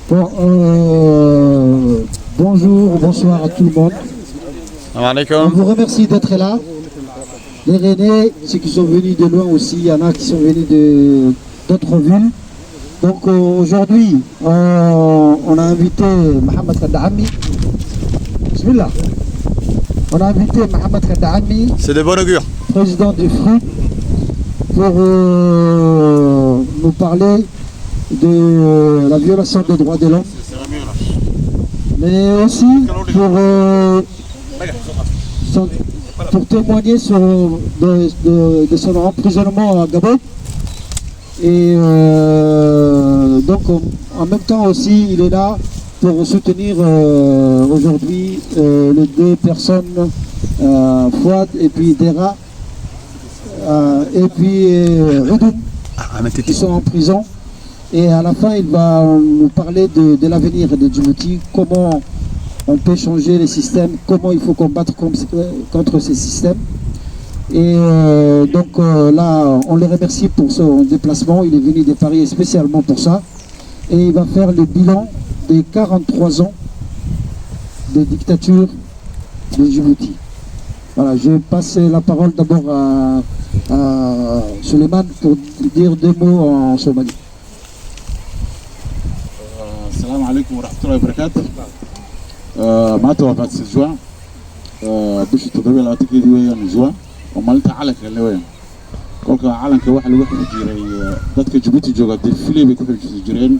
Bon, bonjour, bonsoir à tout le monde. On vous remercie d'être là. Les Rennais, ceux qui sont venus de loin aussi, il y en a qui sont venus d'autres villes. Donc aujourd'hui, on a invité Mohamed Khadami. Bismillah. On a invité Mohamed Khadami. C'est de bon augure. Président du FRUP, pour nous parler de la violation des droits de l'homme, mais aussi pour témoigner de son emprisonnement à Gabon. Et donc en même temps aussi il est là pour soutenir aujourd'hui les deux personnes, Fouad et puis Dera, et puis Redoum, qui sont en prison. Et à la fin, il va nous parler de l'avenir de Djibouti, comment on peut changer les systèmes, comment il faut combattre contre ces systèmes. Et donc là, on le remercie pour son déplacement. Il est venu de Paris spécialement pour ça. Et il va faire le bilan des 43 ans de dictature de Djibouti. Voilà, je passe la parole d'abord à Suleiman pour dire deux mots en somali. السلام عليكم ورحمة الله وبركاته. ما توقعت الزوا بش تضرب على تكيد ويا الزوا ومالتها على كله ويا كل عالم كواحد الواحد يجري ضد جيبوتي جوجا دفلي بيكون يجرين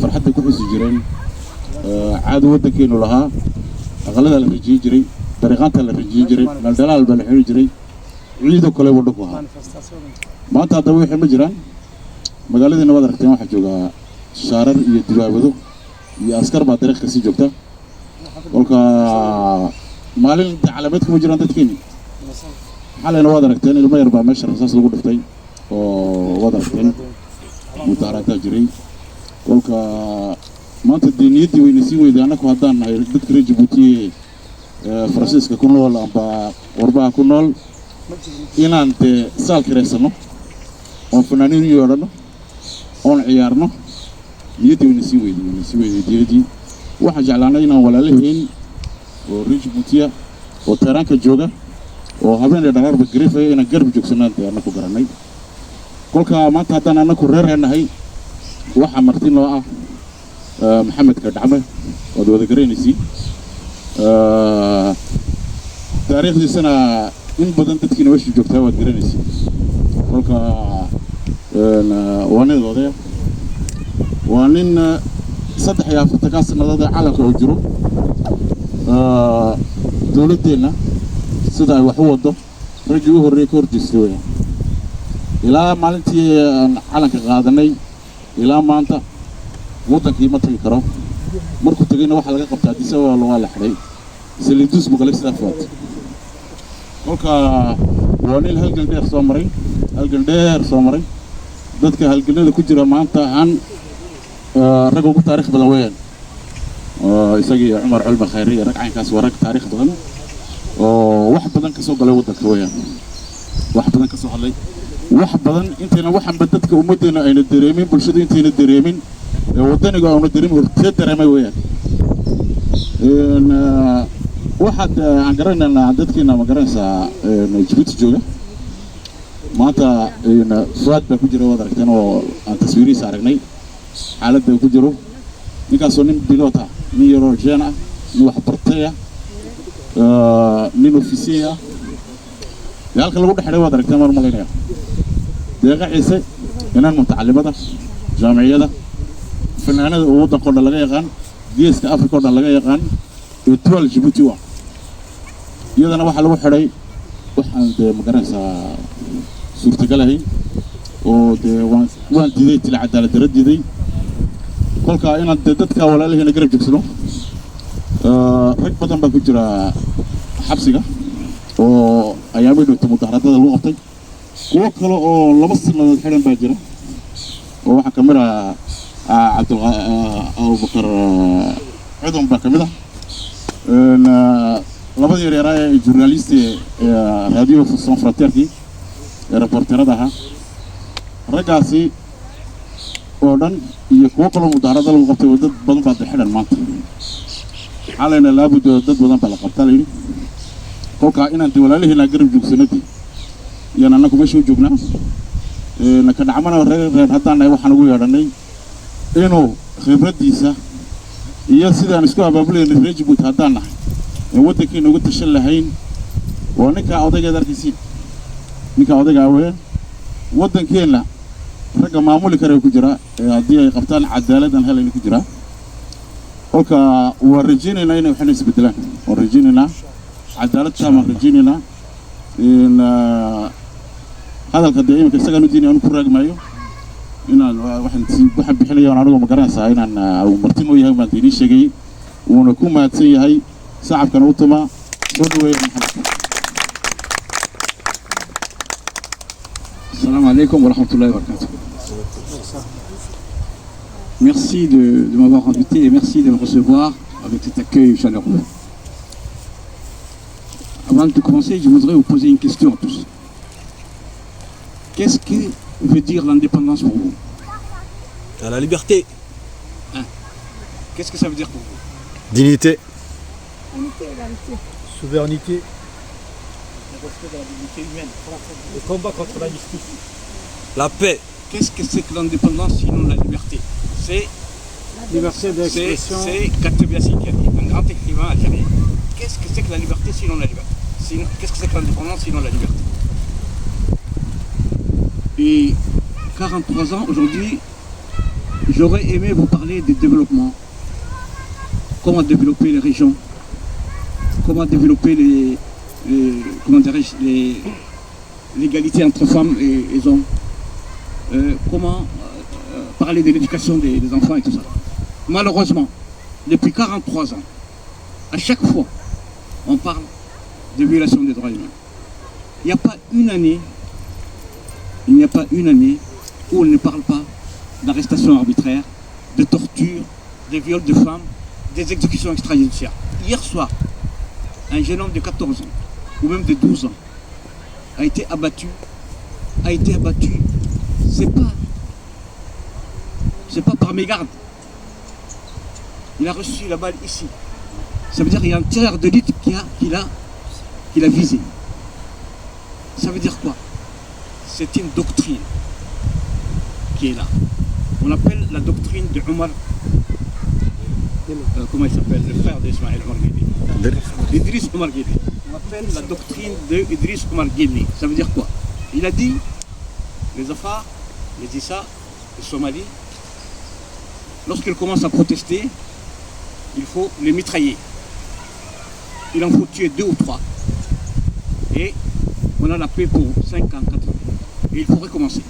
فرحت بيكون يجرين عاد ودك إنه لها غلدا اللي يجري طريقات اللي يجري الدلال بالحين يجري عيدوا كله ودكوها ما تضوي حين مجران مقالة إنه بدر اختيار واحد جوجا shaarar iyo dibaabado iyo askar baa dariiq kasii joogta kolka maalin inta calaamad kuma jiraan dadkeeni xalayna waad aragteen ilmo yar baa meesha rasaas lagu dhiftay oo waad aragteen mutaaradaa jiray kolka maanta diiniyadii wayna sii weyday annagu haddaan nahay dadka reer Djibouti Faransiiska ku nool amba warbaha ku nool inaan dee saal kireysano oon fanaaniin iyo odhano oon ciyaarno niyadii wayna sii weyday diyadii waxaan jeclaanay inaan walaalaheen oo reer Djibouti oo taraanka jooga oo habeen dhaqaarba garifay inaan garab joogsanaan anaku garanay kolka maanta haddaan anaku reereenahay waxa marti noo ah Mohamed Khadami oo wada garanaysi taariikhdiisana in badan dadkii meesha joogtaa waad garanaysi kolka waanadooda waa nin 43 sanadood caalamka oo jiro dawladdeena sida ay wax u wado ragii u horreeyay ka horjeestay weeyaan ilaa maalintii aan caalamka qaadanay ilaa maanta wadankii ma tagi karo markuu tagayna waxa laga qabtaa disa waa la xidhay saliidus maqalay sidaa faat kolka waa nin halgan dheer soo maray dadka halganada ku jira maanta aan rag ugu taariikh badan weeyaan isagii Umar Culma Khayri rag caynkaas waa rag taariikh badan oo wax badan ka soo galay wadanka weeyaan wax badan ka soo hadlay wax badan intayna waxan dadka ummadeena ayna dareemin bulshada intayna dareemin wadaniga oo dareemin horta dareemay weeyaan waxaad aan garanaynaa dadkeena ma garanaysaa Djibouti jooga maanta Fuad baa ku jira wada aragteen oo aan taswiirihiisa aragnay xaaladda ku jiro ninkaasoo nin pilot ah nin European ah nin wax bartay ah nin ofisiye ah halka lagu dhaxlay wada aragteen mar malaynaya deeqa ciise inaan mutacallimada jaamacadda fanaanada oo wadanka oo laga yaqaan geeska Afrika oo laga yaqaan ee tuwal Djibouti waa iyadana waxa lagu xidhay waxaan ma garanaysaa suurtagalahay oo waan diiday tila cadaalad darro diiday kolka inaan dadka walaalaheena garab joogsano rag badan baa ku jira xabsiga oo ayaamay dhigto mudaharaadada lagu qabtay kuwa kale oo 2 sanadood xiran baa jira oo waxa kamid ah Abubakar Cudum baa kamid ah labadii yaryar ee journalist radio Sans Frontières reporterada ahaa raggaasi oo dhan iyo kuwo kaloo mudaharada lagu qabtay oo dad badan baa xidhan maanta xalayna laabud dad badan baa la qabtaa layidhi kolkaa inaan walaalihina garab joogsanadii iyaan annagu meesha u joognaa ka dhacmana reer haddaan nahay waxaan ugu yeedhanay inuu khibraddiisa iyo sidaan isku abaabulayna reer Jabuuti haddaan nahay waddankeena uga tashan lahayn waa ninka odaygeeda arkaysiin ninka odayga weyn waddankeena ragga maamuli kara ku jira haddii ay qabtaan cadaaladdan helayna ku jira kolka waa rajaynaynaa inay waxna isbedelaan waa rajaynaynaa cadaalad taamaan rajaynaynaa in hadalka dee iminka isagaan u diinay aanu ku raagmaayo inaan waxaan bixinaya anigu ma garanaysaa inaan martin u yahay baan idiin sheegay wuuna ku mahadsan yahay shacabkana u tuma soo dhaweeya maxamed. Salam alaikum wa rahmatullahi wa barakatuh. Merci de m'avoir invité et merci de me recevoir avec cet accueil chaleureux. Avant de commencer, je voudrais vous poser une question à tous. Qu'est-ce que veut dire l'indépendance pour vous? La liberté. Hein? Qu'est-ce que ça veut dire pour vous? Dignité. Unité, égalité. Souveraineté. Le respect de la dignité humaine. Le combat contre la justice. La paix. Qu'est-ce que c'est que l'indépendance sinon la liberté? C'est Liberté d'expression. C'est Kateb Yassine qui a dit, un grand écrivain algérien. Qu'est-ce que c'est que la liberté sinon la liberté? Qu'est-ce que c'est que l'indépendance sinon la liberté? Et 43 ans aujourd'hui, j'aurais aimé vous parler du développement. Comment développer les régions, comment développer l'égalité entre femmes et hommes, comment parler de l'éducation des enfants et tout ça. Malheureusement, depuis 43 ans, à chaque fois, on parle de violation des droits humains. Il n'y a pas une année, où on ne parle pas d'arrestation arbitraire, de torture, de viols de femmes, des exécutions extrajudiciaires. Hier soir, un jeune homme de 14 ans, ou même de 12 ans, a été abattu. C'est pas par mégarde. Il a reçu la balle ici. Ça veut dire qu'il y a un tireur d'élite qu'il a visé. Ça veut dire quoi? C'est une doctrine qui est là. On appelle la doctrine de Omar. Comment il s'appelle? Le frère d'Ismaël Omar Guelleh. Idriss Omar Guelleh. On appelle la doctrine de Idriss Omar Guelleh. Ça veut dire quoi? Il a dit, les Afars, les Issa, les Somalis, lorsqu'ils commencent à protester, il faut les mitrailler. Il en faut tuer 2 ou 3. Et on a la paix pour 5 ans, 4 ans. Et il faut recommencer.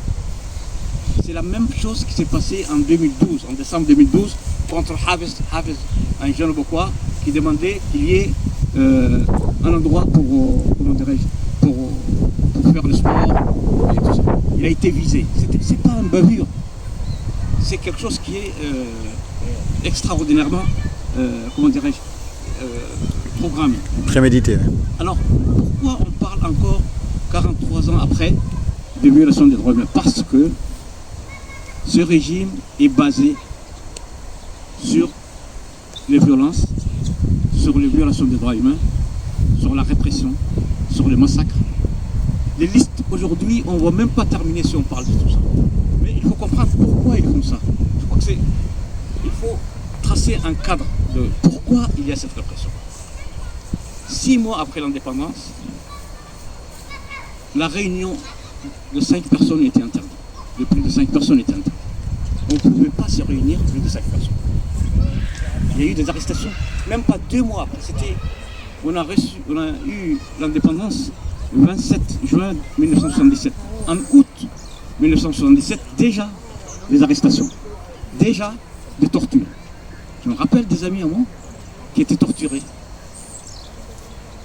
C'est la même chose qui s'est passée en 2012, en décembre 2012, contre Hafiz, un jeune Bokois, qui demandait qu'il y ait un endroit pour faire le sport et tout ça. Il a été visé. C'est pas une bavure. C'est quelque chose qui est extraordinairement, programmé. Prémédité. Alors, pourquoi on parle encore 43 ans après de violation des droits humains? Parce que ce régime est basé sur les violences, sur les violations des droits humains, sur la répression, sur les massacres. Les listes aujourd'hui, on ne va même pas terminer si on parle de tout ça. Mais il faut comprendre pourquoi ils font ça. Je crois que il faut tracer un cadre de pourquoi il y a cette répression. 6 mois après l'indépendance, la réunion de 5 personnes était interdite. De plus de 5 personnes était interdite. On ne pouvait pas se réunir plus de 5 personnes. Il y a eu des arrestations, même pas 2 mois après. On a eu l'indépendance le 27 juin 1977. En août 1977, déjà des arrestations, déjà des tortures. Je me rappelle des amis à moi qui étaient torturés.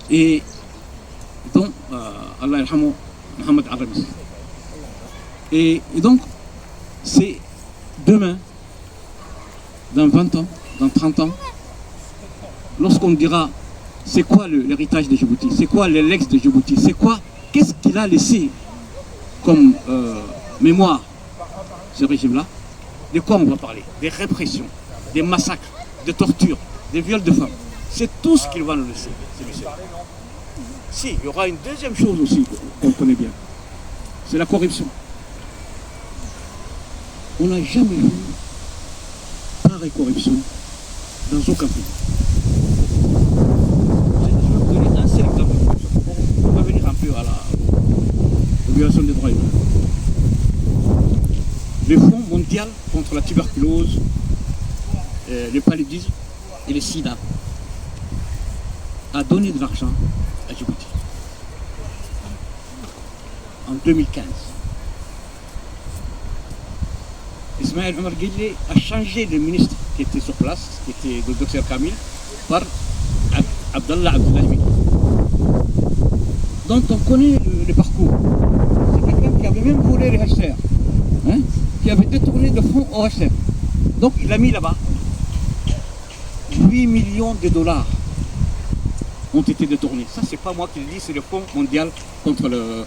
Et donc, Allah yarhamou, Mohamed Arabi. Et donc, c'est demain, dans 20 ans, dans 30 ans, lorsqu'on dira c'est quoi l'héritage de Djibouti, c'est quoi l'ex de Djibouti, c'est quoi, qu'est-ce qu'il a laissé comme mémoire ce régime-là, de quoi on va parler? Des répressions, des massacres, des tortures, des viols de femmes. C'est tout ce qu'il va nous laisser, c'est monsieur. Si, il y aura une deuxième chose aussi qu'on connaît bien. C'est la corruption. On n'a jamais vu pareille corruption dans aucun pays. Je vais vous donner un seul exemple de corruption. On va venir un peu à la violation des droits humains. Le Fonds mondial contre la tuberculose, le paludisme et le sida a donné de l'argent à Djibouti en 2015. Ismaël Omar Guelleh a changé le ministre qui était sur place, qui était le docteur Kamil, par Abdallah Abdoulaye. Donc on connaît le parcours. C'est quelqu'un qui avait même volé les HCR, hein, qui avait détourné de fonds au HCR. Donc il a mis là-bas 8 millions de dollars ont été détournés. Ça, c'est pas moi qui le dis, c'est le Fonds mondial contre le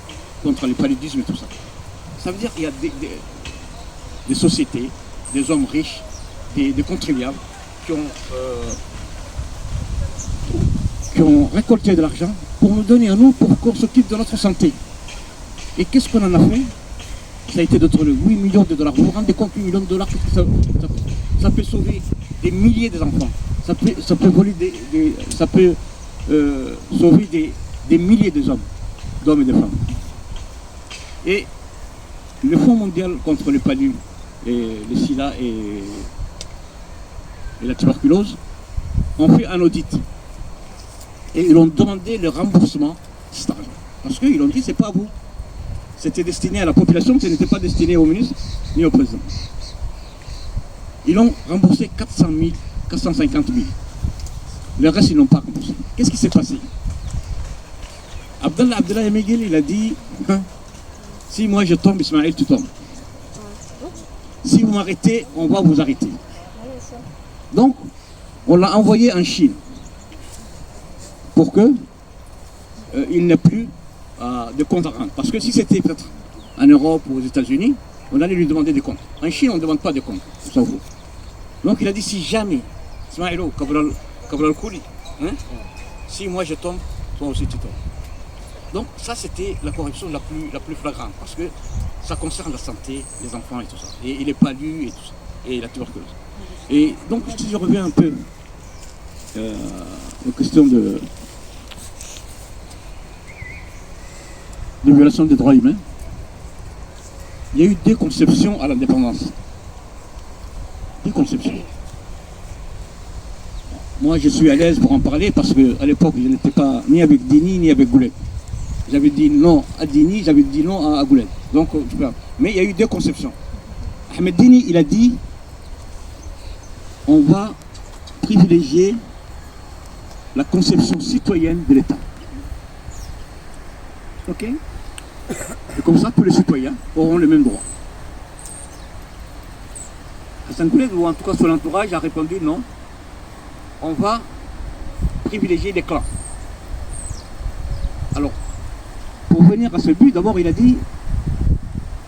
paludisme et tout ça. Ça veut dire qu'il y a des sociétés, des hommes riches, des contribuables qui ont récolté de l'argent pour nous donner à nous, pour qu'on s'occupe de notre santé. Et qu'est-ce qu'on en a fait? Ça a été de 8 millions de dollars. Vous vous rendez compte, 8 millions de dollars, ça peut sauver des milliers d'enfants. Ça peut voler sauver des milliers d'hommes et de femmes. Et le Fonds mondial contre le palud, et le sida et la tuberculose ont fait un audit. Et ils ont demandé le remboursement de cet argent. Parce qu'ils ont dit, c'est pas à vous. C'était destiné à la population, ce n'était pas destiné au ministre ni au président. Ils ont remboursé 400 000, 450 000. Le reste, ils n'ont pas remboursé. Qu'est-ce qui s'est passé? Abdallah Miguel, il a dit, hein, si moi je tombe, Ismaël, tu tombes. Si vous m'arrêtez, on va vous arrêter. Donc, on l'a envoyé en Chine pour que il n'ait plus de compte à rendre. Parce que si c'était peut-être en Europe ou aux États-Unis, on allait lui demander des comptes. En Chine, on ne demande pas de comptes. Donc, il a dit, si jamais, Ismaïlo, Kabral Kouli, hein, si moi je tombe, toi aussi tu tombes. Donc ça c'était la corruption la plus flagrante parce que ça concerne la santé, les enfants et tout ça. Et les palus et tout ça. Et la tuberculose. Et donc si je reviens un peu aux questions de violation des droits humains, il y a eu deux conceptions à l'indépendance. Deux conceptions. Moi je suis à l'aise pour en parler parce qu'à l'époque je n'étais pas ni avec Dini ni avec Goulet. J'avais dit non à Dini, j'avais dit non à Goulet. Donc, mais il y a eu deux conceptions. Ahmed Dini, il a dit on va privilégier la conception citoyenne de l'État. Ok? Et comme ça, tous les citoyens auront les mêmes droits. Hassan Goulet, ou en tout cas son entourage, a répondu non. On va privilégier les clans. Alors, pour venir à ce but, d'abord il a dit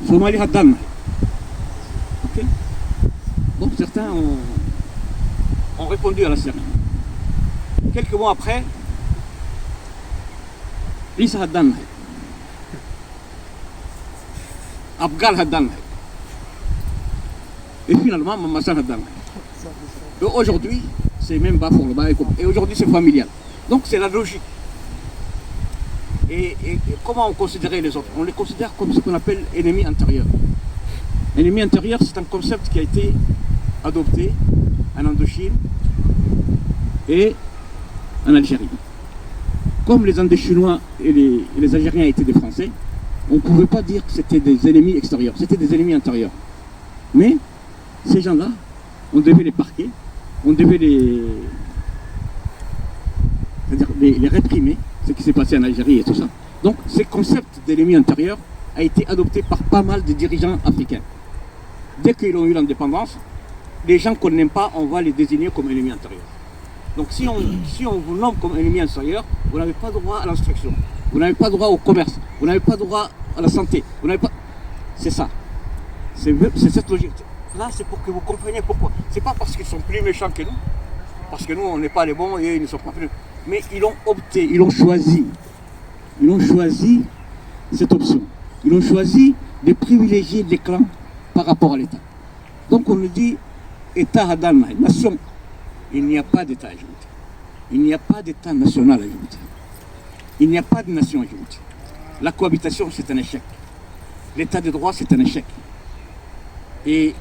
Somali Haddam. Ok? Donc certains ont répondu à la série. Quelques mois après, Issa Haddam, Abgal Haddam, et finalement Mamassan Haddam. Et aujourd'hui, c'est même pas pour le bas, et aujourd'hui c'est familial. Donc c'est la logique. Et comment on considérait les autres? On les considère comme ce qu'on appelle ennemis intérieurs. Ennemi intérieur, c'est un concept qui a été adopté en Indochine et en Algérie. Comme les Indochinois et les Algériens étaient des Français, on ne pouvait pas dire que c'était des ennemis extérieurs, c'était des ennemis intérieurs. Mais ces gens-là, on devait les parquer, on devait les réprimer, ce qui s'est passé en Algérie et tout ça. Donc ce concept d'ennemi intérieur a été adopté par pas mal de dirigeants africains. Dès qu'ils ont eu l'indépendance, les gens qu'on n'aime pas, on va les désigner comme ennemis intérieurs. Donc si on vous nomme comme ennemi intérieur, vous n'avez pas droit à l'instruction, vous n'avez pas droit au commerce, vous n'avez pas droit à la santé, vous n'avez pas... C'est ça. C'est cette logique. Là, c'est pour que vous compreniez pourquoi. C'est pas parce qu'ils sont plus méchants que nous, parce que nous, on n'est pas les bons et ils ne sont pas plus. Mais ils ont opté, ils ont choisi cette option. Ils ont choisi de privilégier les clans par rapport à l'État. Donc on nous dit, État Hadalma, nation. Il n'y a pas d'État à Djibouti. Il n'y a pas d'État national à Djibouti. Il n'y a pas de nation à Djibouti. La cohabitation, c'est un échec. L'état de droit, c'est un échec. Et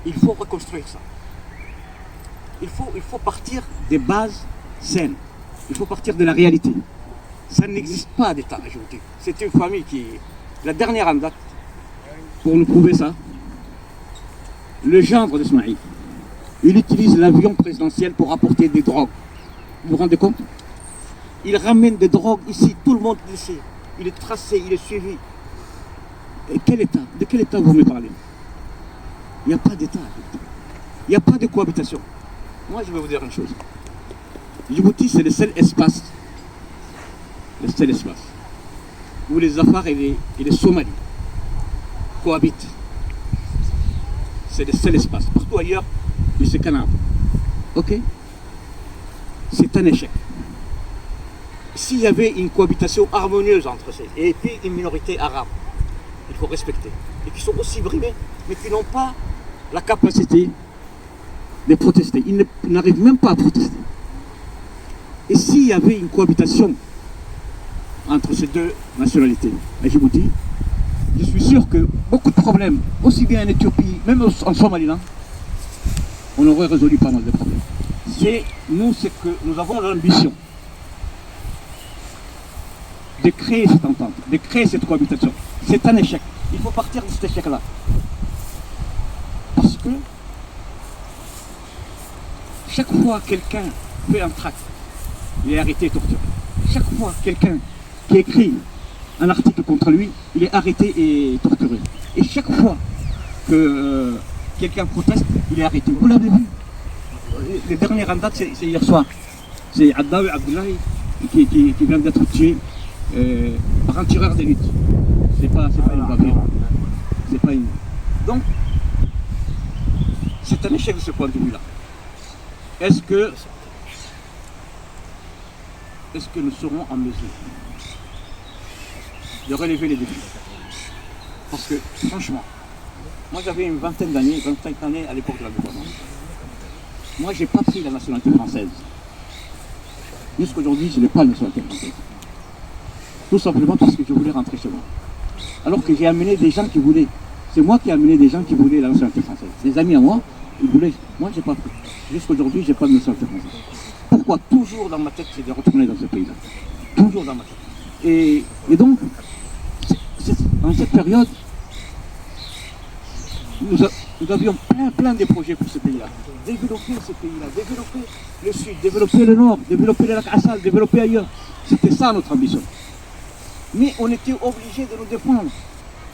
il faut reconstruire ça. Il faut partir des bases saines. Il faut partir de la réalité. Ça n'existe pas d'État à Djibouti. C'est une famille qui est la dernière en date pour nous prouver ça. Le gendre d'Ismaïl, il utilise l'avion présidentiel pour apporter des drogues. Vous vous rendez compte? Il ramène des drogues ici, tout le monde le sait. Il est tracé, il est suivi. Et quel État? De quel État vous me parlez? Il n'y a pas d'État. Il n'y a pas de cohabitation. Moi, je vais vous dire une chose. Djibouti, c'est le seul espace où les Afars et les Somalis cohabitent. C'est le seul espace. Partout ailleurs, il se canarde. Ok? C'est un échec. S'il y avait une cohabitation harmonieuse entre ces, et puis une minorité arabe, il faut respecter, et qui sont aussi brimés, mais qui n'ont pas la capacité de protester. Ils n'arrivent même pas à protester. Et s'il y avait une cohabitation entre ces deux nationalités à Djibouti, je suis sûr que beaucoup de problèmes, aussi bien en Éthiopie, même en Somaliland, on aurait résolu pas mal de problèmes. C'est que nous avons l'ambition de créer cette entente, de créer cette cohabitation. C'est un échec. Il faut partir de cet échec-là. Parce que chaque fois que quelqu'un fait un tract, il est arrêté et torturé. Chaque fois quelqu'un qui écrit un article contre lui, il est arrêté et torturé. Et chaque fois que quelqu'un proteste, il est arrêté. Vous l'avez vu. Les dernières en date, c'est hier soir. C'est Addawi Abdullahi qui vient d'être tué par un tireur d'élite. C'est pas une bavure. C'est pas une. Donc, c'est un échec de ce point de vue-là. Est-ce que nous serons en mesure de relever les défis? Parce que, franchement, moi j'avais une vingtaine d'années, 25 années à l'époque de l'indépendance. Moi, j'ai pas pris la nationalité française. Jusqu'aujourd'hui, je n'ai pas la nationalité française. Tout simplement parce que je voulais rentrer chez moi. Alors que j'ai amené des gens qui voulaient. C'est moi qui ai amené des gens qui voulaient la nationalité française. Des amis à moi, ils voulaient. Moi, j'ai pas pris. Jusqu'aujourd'hui, j'ai pas de nationalité française. Pourquoi? Toujours dans ma tête, c'est de retourner dans ce pays-là. Toujours dans ma tête. Et donc, dans cette période, nous avions plein de projets pour ce pays-là. Développer ce pays-là, développer le sud, développer le nord, développer le lac Assal, développer ailleurs. C'était ça notre ambition. Mais on était obligé de nous défendre.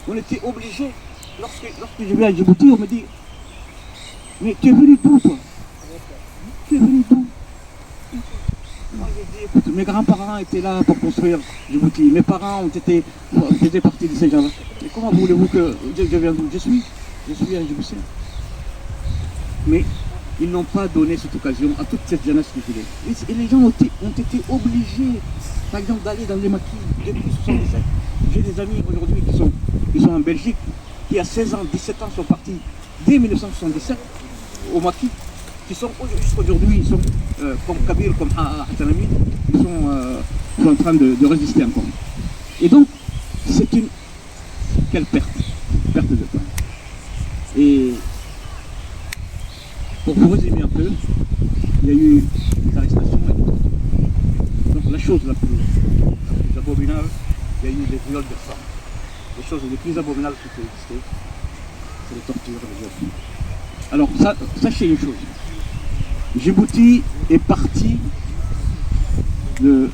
On était obligé, lorsque je vais à Djibouti, on me dit, mais tu es venu d'où toi? Tu es venu d'où? Moi j'ai dit, écoute, mes grands-parents étaient là pour construire Djibouti. Mes parents faisaient partie de ces gens-là. Et comment voulez-vous que je vienne d'où? Je suis un Djiboutien. Mais ils n'ont pas donné cette occasion à toute cette jeunesse qui voulait. Et les gens ont été obligés, par exemple, d'aller dans les maquis depuis 1977. J'ai des amis aujourd'hui qui sont en Belgique, qui à 16 ans, 17 ans sont partis dès 1977 au maquis, qui sont jusqu'aujourd'hui, ils sont comme Kabir, comme Hatanami, ils sont en train de résister encore. Et donc, c'est une... Quelle perte de temps. Et pour vous résumer un peu, il y a eu des arrestations et des tortures. Donc la chose la plus abominable, il y a eu des viols de femmes. Les choses les plus abominables qui peuvent exister, c'est les tortures et les viols. Alors sachez une chose, Djibouti est parti de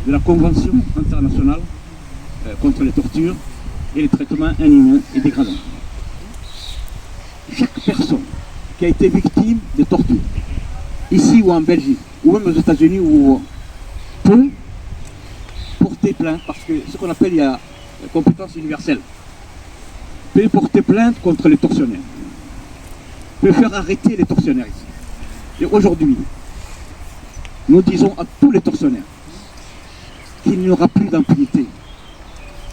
la Convention internationale contre les tortures et les traitements inhumains et dégradants. Chaque personne qui a été victime de torture, ici ou en Belgique, ou même aux États-Unis, peut porter plainte, parce que ce qu'on appelle, il y a compétence universelle. peut porter plainte contre les tortionnaires, peut faire arrêter les tortionnaires ici. Et aujourd'hui, nous disons à tous les tortionnaires qu'il n'y aura plus d'impunité.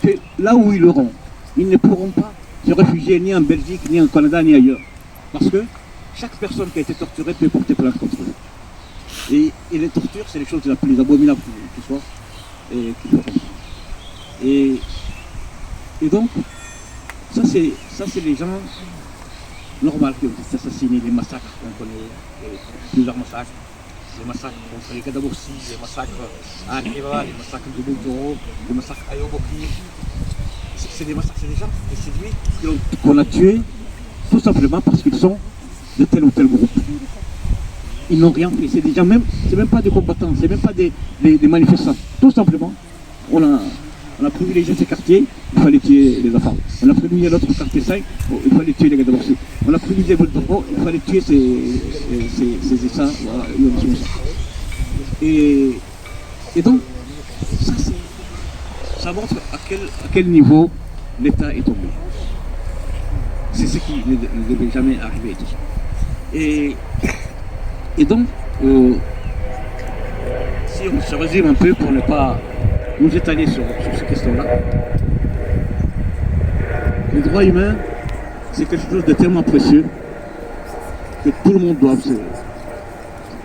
Que là où ils l'auront, ils ne pourront pas se réfugier ni en Belgique, ni en Canada, ni ailleurs. Parce que chaque personne qui a été torturée peut porter plainte contre eux. Et les tortures, c'est les choses les plus abominables qui soient et qui feront. Et donc, ça c'est les gens normaux qui ont été assassinés, les massacres qu'on connaît, plusieurs massacres. Les massacres contre les Gadaboursi, les massacres à Akiva, les massacres de Boutoro, les massacres à Yoboki. C'est des massacres, c'est des gens, des civils qu'on a tués tout simplement parce qu'ils sont de tel ou tel groupe. Ils n'ont rien fait. C'est des gens même, c'est même pas des combattants, c'est même pas des manifestants. Tout simplement, on a privilégié ces quartiers, il fallait tuer les enfants. On a privilégié l'autre quartier 5, il fallait tuer les gars d'Aborsi. On a privilégié Boutoro, il fallait tuer ces Issa, voilà, et donc, ça montre à quel niveau l'État est tombé. C'est ce qui ne devait jamais arriver. Tout ça. Et donc, si on se résume un peu pour ne pas nous étaler sur ces questions-là, les droits humains, c'est quelque chose de tellement précieux que tout le monde doit se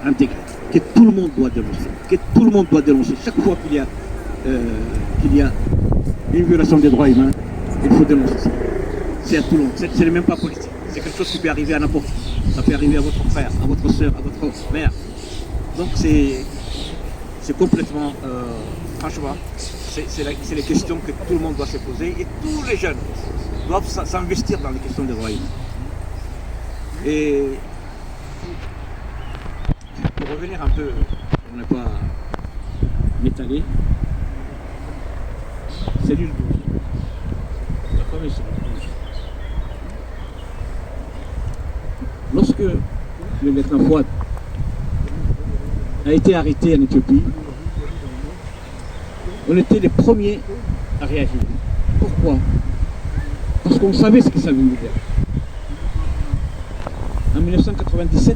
intégrer, que tout le monde doit dénoncer, que tout le monde doit dénoncer. Chaque fois qu'il y a une violation des droits humains, il faut dénoncer ça. C'est à tout le monde, ce n'est même pas politique. C'est quelque chose qui peut arriver à n'importe qui. Ça peut arriver à votre frère, à votre soeur, à votre mère. Donc c'est complètement, franchement, c'est les questions que tout le monde doit se poser et tous les jeunes doivent s'investir dans les questions des droits humains. Et pour revenir un peu, pour ne pas m'étaler, cellule 12, la fameuse cellule 12. Lorsque le lieutenant Fouad a été arrêté en Éthiopie, on était les premiers à réagir. Pourquoi? Parce qu'on savait ce que ça voulait dire. En 1997,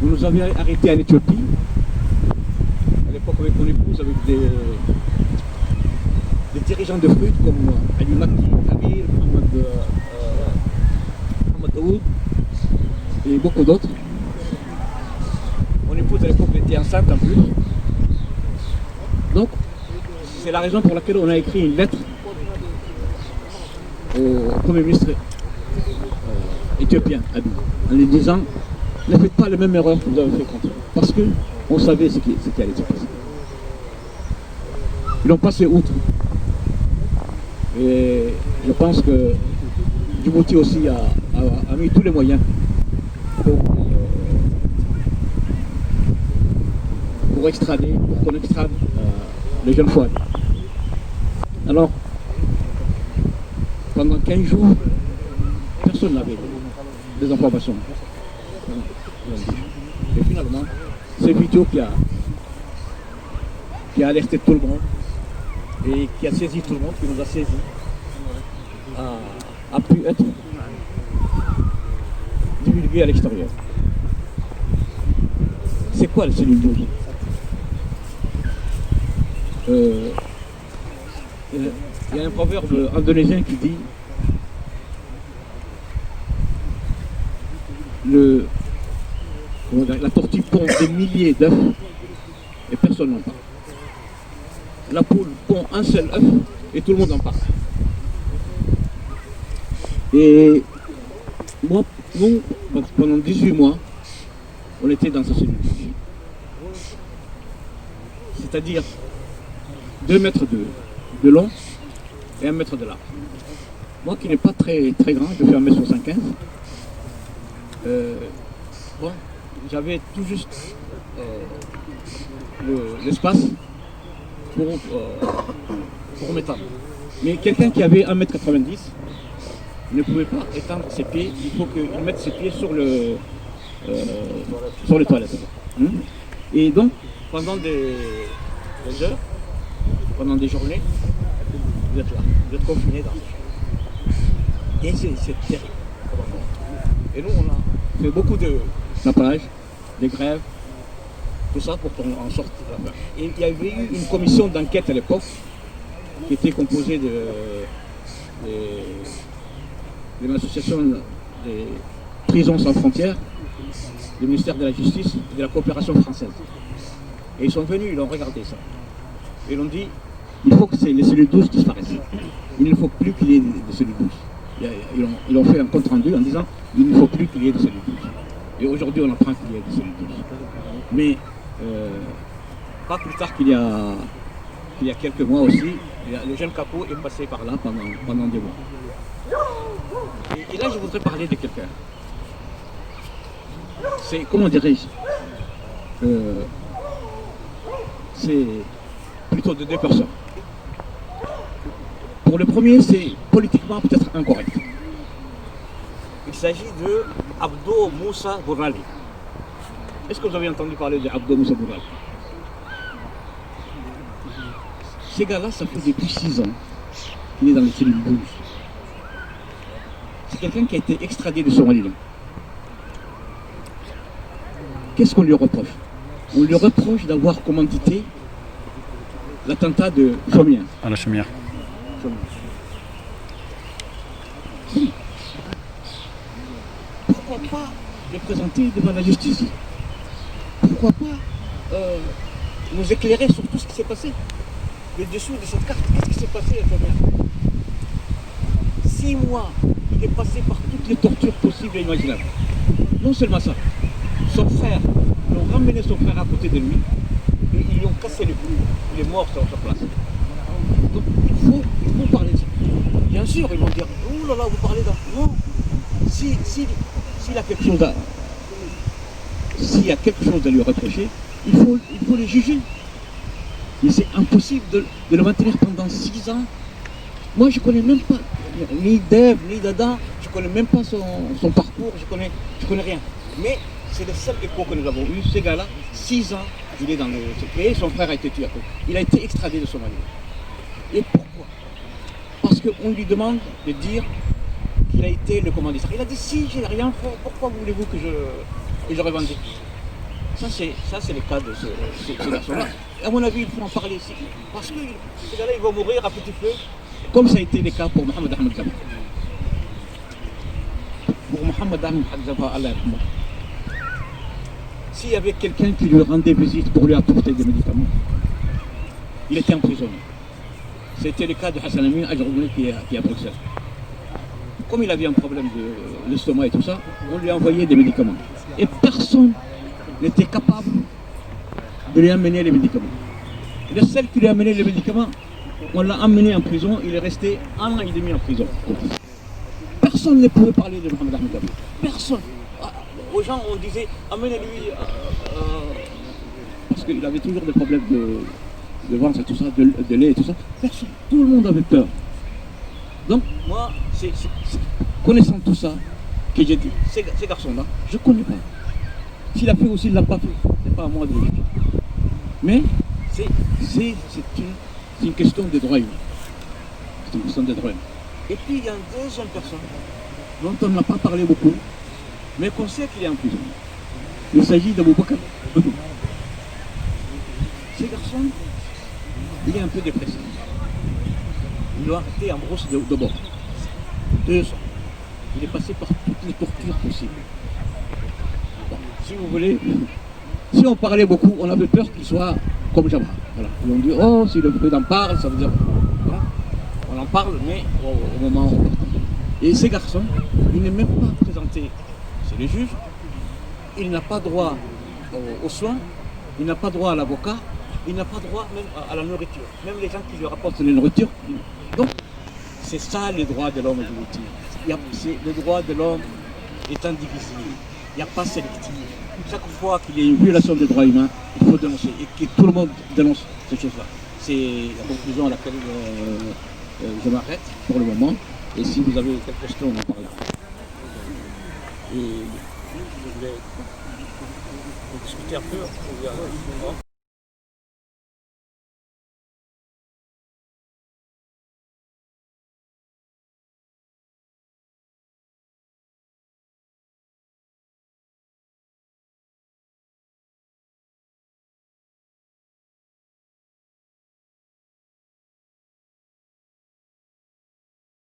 on nous avait arrêtés en Éthiopie, à l'époque avec mon épouse, avec des dirigeants de FRUD comme Ali Makki, Kabir, Mohamed Daoud et beaucoup d'autres. Mon épouse à l'époque était enceinte en plus. Donc, c'est la raison pour laquelle on a écrit une lettre au Premier ministre éthiopien, Abiy, en lui disant ne faites pas la même erreur que vous avez fait contre eux. Parce qu'on savait ce qui allait se passer. Ils l'ont passé outre. Et je pense que Djibouti aussi a mis tous les moyens pour extrader, pour qu'on extrade les jeunes Fouad. Alors, pendant 15 jours, personne n'avait des informations. Et finalement, c'est Vito qui a alerté tout le monde et qui a saisi tout le monde, qui nous a saisi, a pu être divulgué à l'extérieur. C'est quoi le cellule 12? Il y a un proverbe indonésien qui dit la tortue pond des milliers d'œufs et personne n'en parle. La poule pond un seul œuf et tout le monde en parle. Et moi, nous, pendant 18 mois, on était dans ce cellule. C'est-à-dire 2 mètres de long et 1 mètre de large. Moi qui n'ai pas très grand, je fais 1m75, bon, j'avais tout juste l'espace pour m'étendre. Mais quelqu'un qui avait 1m90 ne pouvait pas étendre ses pieds, il faut qu'il mette ses pieds sur les toilettes. Et donc, pendant des heures, pendant des journées, vous êtes là, vous êtes confinés dans cette chambre. Et c'est terrible. Et nous, on a fait beaucoup de tapage, des grèves, tout ça pour qu'on en sorte. Et il y avait eu une commission d'enquête à l'époque qui était composée de l'association des prisons sans frontières, du ministère de la Justice et de la coopération française. Et ils sont venus, ils ont regardé ça. Et ils ont dit, il faut que les cellules douces disparaissent. Il ne faut plus qu'il y ait de cellules douces. Ils ont fait un compte rendu en disant, il ne faut plus qu'il y ait de cellules douces. Et aujourd'hui, on apprend qu'il y a de cellules douces. Mais pas plus tard qu'il y a quelques mois aussi, le jeune Capo est passé par là pendant des mois. Et là, je voudrais parler de quelqu'un. C'est, comment dirais-je, c'est plutôt de deux personnes. Pour le premier, c'est politiquement peut-être incorrect. Il s'agit de Abdo Moussa Bourali. Est-ce que vous avez entendu parler de Abdo Moussa Bourali? Ces gars-là, ça fait depuis 6 ans qu'il est dans les cellules 12. C'est quelqu'un qui a été extradé de Somaliland. Qu'est-ce qu'on lui reproche? On lui reproche d'avoir commandité l'attentat de Chomien. À la chaumière. Pourquoi pas le présenter devant la justice? Pourquoi pas nous éclairer sur tout ce qui s'est passé? Le dessous de cette carte, qu'est-ce qui s'est passé à Chomien? 6 mois, il est passé par toutes les tortures possibles et imaginables. Non seulement ça, son frère, ils ont ramené son frère à côté de lui et ils lui ont cassé le cou. Il est mort sur place. Donc il faut parler de ça. Bien sûr, ils vont dire, oh là là, vous parlez d'un... Non, s'il a quelque chose à... S'il y a quelque chose à lui reprocher, il faut le juger. Mais c'est impossible de le maintenir pendant 6 ans. Moi, je ne connais même pas ni Dev, ni Dada, je ne connais même pas son parcours, je connais rien. Mais c'est le seul écho que nous avons eu. Ces gars-là, 6 ans, il est dans le secret et son frère a été tué après. Il a été extradé de Somalie. Et pourquoi? Parce qu'on lui demande de dire qu'il a été le commanditaire. Il a dit, si j'ai rien fait, pourquoi voulez-vous que je revendique? Ça, c'est le cas de ce garçon-là. À mon avis, il faut en parler ici. Parce que ces gars-là, ils vont mourir à petit feu, comme ça a été le cas pour Mohamed Ahmed Zaba. Pour Mohamed Ahmed Zaba, Allah yarhamou. S'il y avait quelqu'un qui lui rendait visite pour lui apporter des médicaments, il était emprisonné. C'était le cas de Hassan Amin Ajrouni qui est à Bruxelles. Comme il avait un problème de l'estomac et tout ça, on lui a envoyé des médicaments. Et personne n'était capable de lui amener les médicaments. Le seul qui lui a amené les médicaments, on l'a emmené en prison, il est resté 1 an et demi en prison. Personne ne pouvait parler de Mohamed Ahmed Zaba. Personne. Aux gens, on disait, amenez-lui, parce qu'il avait toujours des problèmes de ventre et tout ça, de lait et tout ça. Personne. Tout le monde avait peur. Donc, moi, c'est connaissant tout ça, que j'ai dit, ces garçons-là, je ne connais pas. S'il a fait aussi, il ne l'a pas fait. Ce n'est pas à moi de le dire. Mais, c'est une question de droit humain. C'est une question de droit humain. Et puis, il y a une deuxième personne dont on n'a pas parlé beaucoup, mais qu'on sait qu'il est en prison. Il s'agit d'Aboubacar Bedou. Ce garçon, il est un peu dépressif. Il doit arrêter en brosse de bord. 2 ans. Il est passé par toutes les tortures possibles. Bon, si vous voulez, si on parlait beaucoup, on avait peur qu'il soit comme Jabra. Voilà. Et on dit, oh, si le président parle, ça veut dire... Voilà. On en parle, mais au moment où on parle. Et ces garçons, il n'est même pas présenté. C'est le juge. Il n'a pas droit aux soins. Il n'a pas droit à l'avocat. Il n'a pas droit même à la nourriture. Même les gens qui lui rapportent la nourriture. Donc, c'est ça les droits de l'homme, je vous dis. Le droit de l'homme est indivisible. Il n'y a pas sélectif. Chaque fois qu'il y a une violation des droits humains, il faut dénoncer. Et que tout le monde dénonce ces choses-là. C'est la conclusion à laquelle je m'arrête pour le moment. Et si vous avez quelques questions, on en parlera. Et je voulais discuter un peu.